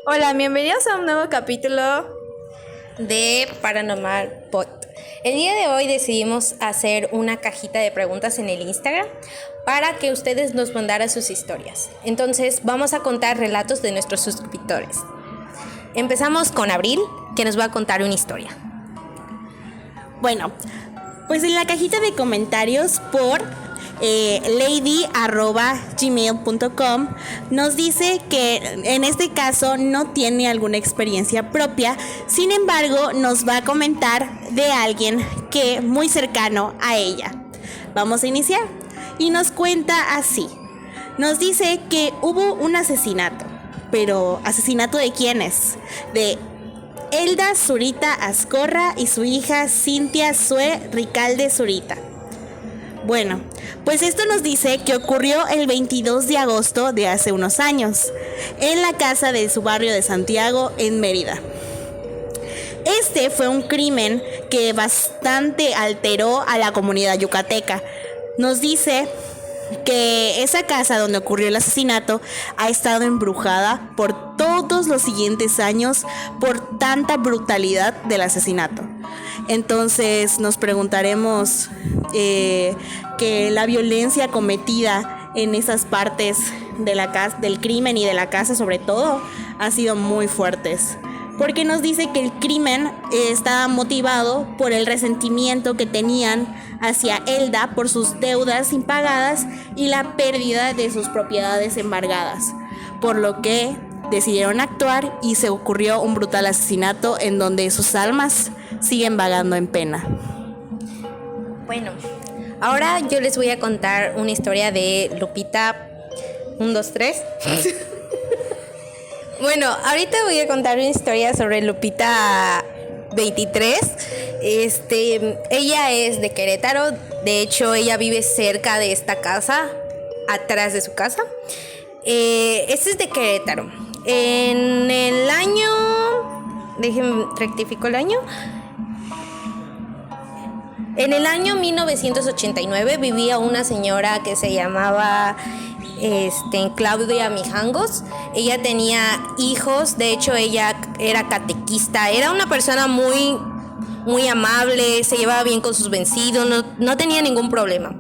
Hola, bienvenidos a un nuevo capítulo de Paranormal Pod. El día de hoy decidimos hacer una cajita de preguntas en el Instagram para que ustedes nos mandaran sus historias. Entonces vamos a contar relatos de nuestros suscriptores. Empezamos con Abril, que nos va a contar una historia. Bueno, pues en la cajita de comentarios por lady@gmail.com nos dice que en este caso no tiene alguna experiencia propia, sin embargo nos va a comentar de alguien que muy cercano a ella. Vamos a iniciar y nos cuenta así. Nos dice que hubo un asesinato, pero ¿asesinato de quiénes? De Elda Zurita Azcorra y su hija Cintia Sue Ricalde Zurita. Bueno, pues esto nos dice que ocurrió el 22 de agosto de hace unos años, en la casa de su barrio de Santiago, en Mérida. Este fue un crimen que bastante alteró a la comunidad yucateca. Nos dice que esa casa donde ocurrió el asesinato ha estado embrujada por todos los siguientes años por tanta brutalidad del asesinato. Entonces nos preguntaremos que la violencia cometida en esas partes de la casa, del crimen y de la casa sobre todo, ha sido muy fuertes. Porque nos dice que el crimen estaba motivado por el resentimiento que tenían hacia Elda por sus deudas impagadas y la pérdida de sus propiedades embargadas, por lo que decidieron actuar y se ocurrió un brutal asesinato en donde sus almas siguen vagando en pena. Bueno, ahora yo les voy a contar una historia de Lupita 1, 2, 3. Bueno, ahorita voy a contar una historia sobre Lupita 23. Ella es de Querétaro. De hecho, ella vive cerca de esta casa, atrás de su casa. Este es de Querétaro. En el año... Déjenme rectifico el año. En el año 1989 vivía una señora que se llamaba Claudia Mijangos. Ella tenía hijos, de hecho ella era catequista, era una persona muy, muy amable, se llevaba bien con sus vencidos, no tenía ningún problema.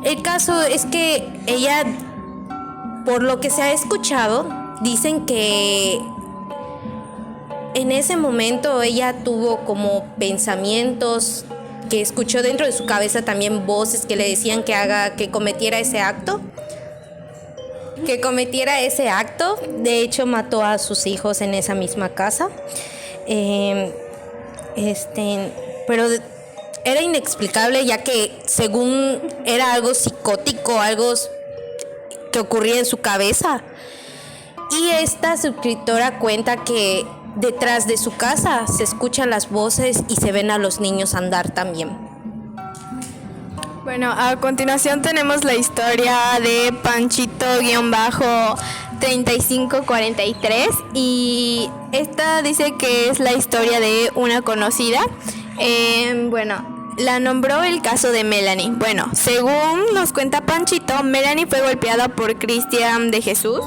El caso es que ella, por lo que se ha escuchado, dicen que en ese momento ella tuvo como pensamientos, que escuchó dentro de su cabeza también voces que le decían que cometiera ese acto. De hecho mató a sus hijos en esa misma casa. Pero era inexplicable, ya que según era algo psicótico, algo que ocurría en su cabeza. Y esta suscriptora cuenta que detrás de su casa se escuchan las voces y se ven a los niños andar también. Bueno, a continuación tenemos la historia de Panchito-3543 y esta dice que es la historia de una conocida. La nombró el caso de Melanie. Bueno, según nos cuenta Panchito, Melanie fue golpeada por Cristian de Jesús,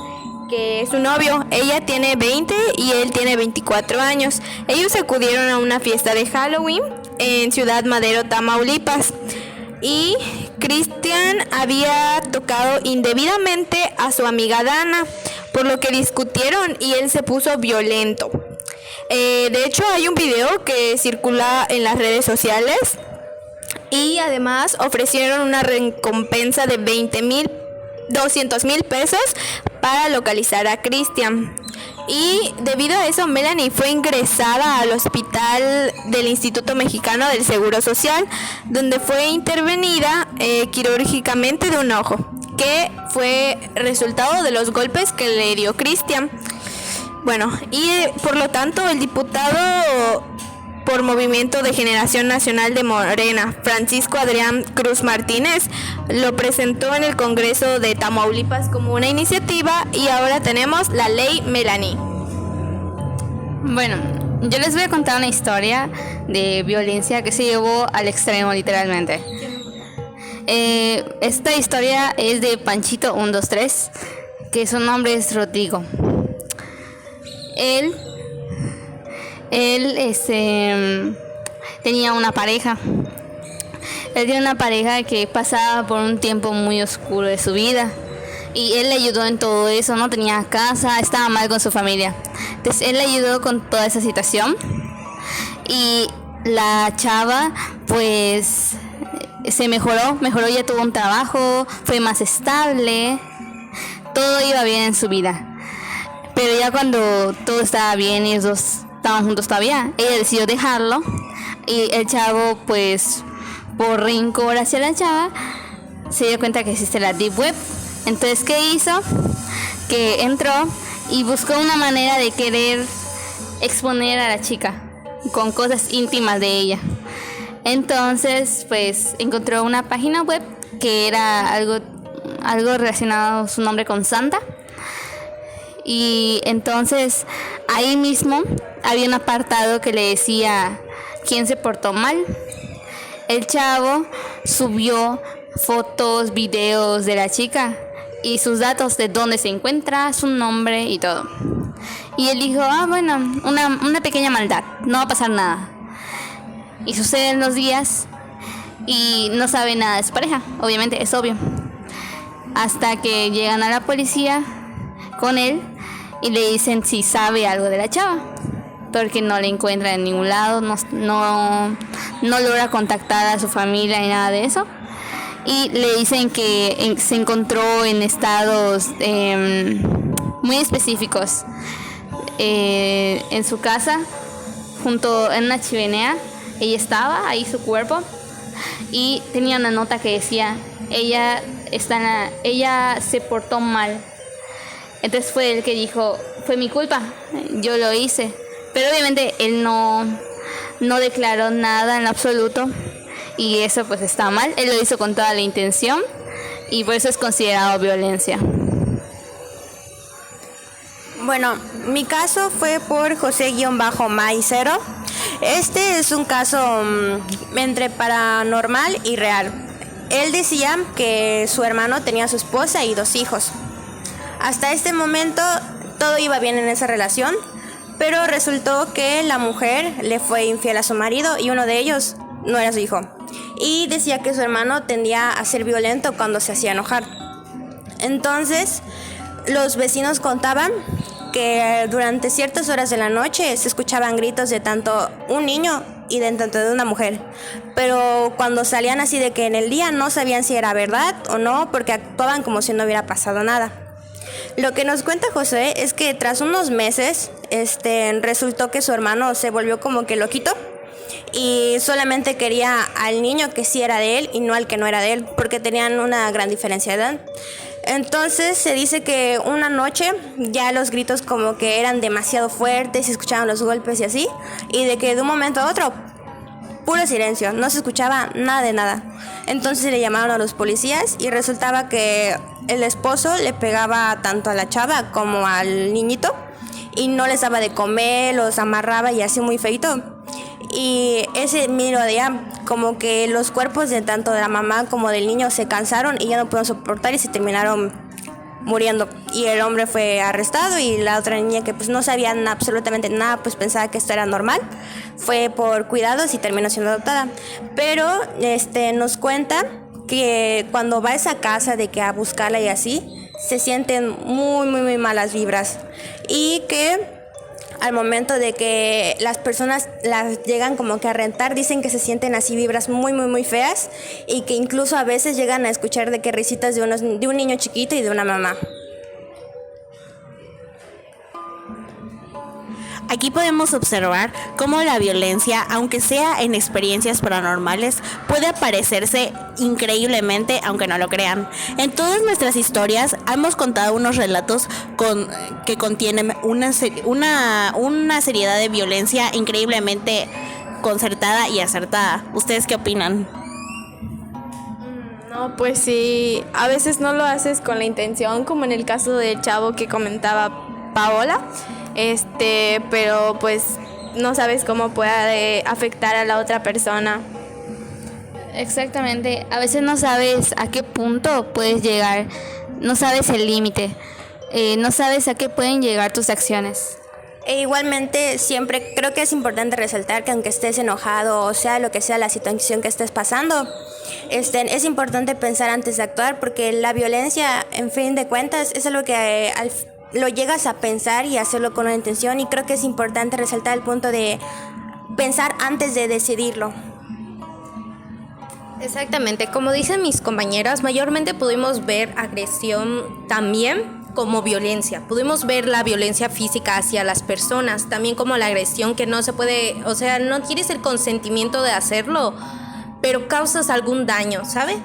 que es su novio. Ella tiene 20 y él tiene 24 años. Ellos acudieron a una fiesta de Halloween en Ciudad Madero, Tamaulipas. Y Cristian había tocado indebidamente a su amiga Dana, por lo que discutieron y él se puso violento. De hecho, hay un video que circula en las redes sociales y además ofrecieron una recompensa de 200,000 pesos para localizar a Cristian. Y debido a eso, Melanie fue ingresada al hospital del Instituto Mexicano del Seguro Social, donde fue intervenida quirúrgicamente de un ojo, que fue resultado de los golpes que le dio Cristian. Bueno, y por lo tanto, el diputado por Movimiento de Generación Nacional de Morena, Francisco Adrián Cruz Martínez, lo presentó en el Congreso de Tamaulipas como una iniciativa y ahora tenemos la ley Melanie. Bueno, yo les voy a contar una historia de violencia que se llevó al extremo, literalmente. Esta historia es de Panchito 123, que su nombre es Rodrigo. él tenía una pareja. Él tenía una pareja que pasaba por un tiempo muy oscuro de su vida. Y él le ayudó en todo eso, no tenía casa, estaba mal con su familia. Entonces él le ayudó con toda esa situación. Y la chava pues se mejoró, ya tuvo un trabajo, fue más estable, todo iba bien en su vida. Pero ya cuando todo estaba bien y ellos dos estaban juntos todavía, ella decidió dejarlo. Y el chavo pues por rencor hacia la chava se dio cuenta que existe la Deep Web. Entonces, ¿qué hizo? Que entró y buscó una manera de querer exponer a la chica con cosas íntimas de ella. Entonces, pues encontró una página web que era algo relacionado su nombre con Santa. Y entonces ahí mismo había un apartado que le decía quién se portó mal. El chavo subió fotos, videos de la chica y sus datos de dónde se encuentra, su nombre y todo. Y él dijo, bueno, una pequeña maldad, no va a pasar nada. Y suceden los días y no sabe nada de su pareja, obviamente, es obvio. Hasta que llegan a la policía con él y le dicen si sabe algo de la chava, porque no la encuentra en ningún lado, no logra contactar a su familia ni nada de eso. Y le dicen que se encontró en estados muy específicos en su casa, junto en una chimenea. Ella estaba ahí, su cuerpo, y tenía una nota que decía ella se portó mal. Entonces fue él que dijo, fue mi culpa, yo lo hice. Pero obviamente él no declaró nada en lo absoluto. Y eso pues está mal. Él lo hizo con toda la intención y por eso es considerado violencia. Bueno, mi caso fue por José-Maicero. Este es un caso entre paranormal y real. Él decía que su hermano tenía a su esposa y 2 hijos. Hasta este momento todo iba bien en esa relación, pero resultó que la mujer le fue infiel a su marido y uno de ellos no era su hijo. Y decía que su hermano tendía a ser violento cuando se hacía enojar. Entonces, los vecinos contaban que durante ciertas horas de la noche se escuchaban gritos de tanto un niño y de tanto de una mujer. Pero cuando salían así de que en el día no sabían si era verdad o no, porque actuaban como si no hubiera pasado nada. Lo que nos cuenta José es que tras unos meses, resultó que su hermano se volvió como que loquito y solamente quería al niño que sí era de él y no al que no era de él, porque tenían una gran diferencia de edad. Entonces se dice que una noche ya los gritos como que eran demasiado fuertes, se escuchaban los golpes y así, y de que de un momento a otro, puro silencio, no se escuchaba nada de nada. Entonces le llamaron a los policías y resultaba que el esposo le pegaba tanto a la chava como al niñito y no les daba de comer, los amarraba y así muy feito. Y ese mismo día como que los cuerpos de tanto de la mamá como del niño se cansaron y ya no pudieron soportar y se terminaron muriendo. Y el hombre fue arrestado y la otra niña, que pues no sabía absolutamente nada, pues pensaba que esto era normal, fue por cuidados y terminó siendo adoptada. Pero nos cuenta que cuando va a esa casa de que a buscarla y así, se sienten muy muy muy malas vibras y que al momento de que las personas las llegan como que a rentar, dicen que se sienten así vibras muy muy muy feas y que incluso a veces llegan a escuchar de que risitas de un niño chiquito y de una mamá. Aquí podemos observar cómo la violencia, aunque sea en experiencias paranormales, puede aparecerse increíblemente, aunque no lo crean. En todas nuestras historias hemos contado unos relatos que contienen una seriedad de violencia increíblemente concertada y acertada. ¿Ustedes qué opinan? No, pues sí, a veces no lo haces con la intención, como en el caso del chavo que comentaba Paola. Pero pues no sabes cómo puede afectar a la otra persona. Exactamente, a veces no sabes a qué punto puedes llegar, no sabes el límite, no sabes a qué pueden llegar tus acciones. E igualmente siempre creo que es importante resaltar que aunque estés enojado o sea lo que sea la situación que estés pasando, es importante pensar antes de actuar, porque la violencia, en fin de cuentas, es algo que lo llegas a pensar y hacerlo con una intención, y creo que es importante resaltar el punto de pensar antes de decidirlo. Exactamente, como dicen mis compañeras, mayormente pudimos ver agresión también como violencia. Pudimos ver la violencia física hacia las personas, también como la agresión que no se puede, o sea, no tienes el consentimiento de hacerlo, pero causas algún daño, ¿sabes?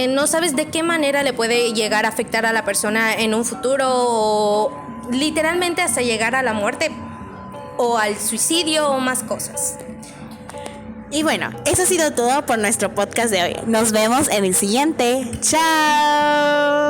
No sabes de qué manera le puede llegar a afectar a la persona en un futuro, o literalmente hasta llegar a la muerte o al suicidio o más cosas. Y bueno, eso ha sido todo por nuestro podcast de hoy. Nos vemos en el siguiente. ¡Chao!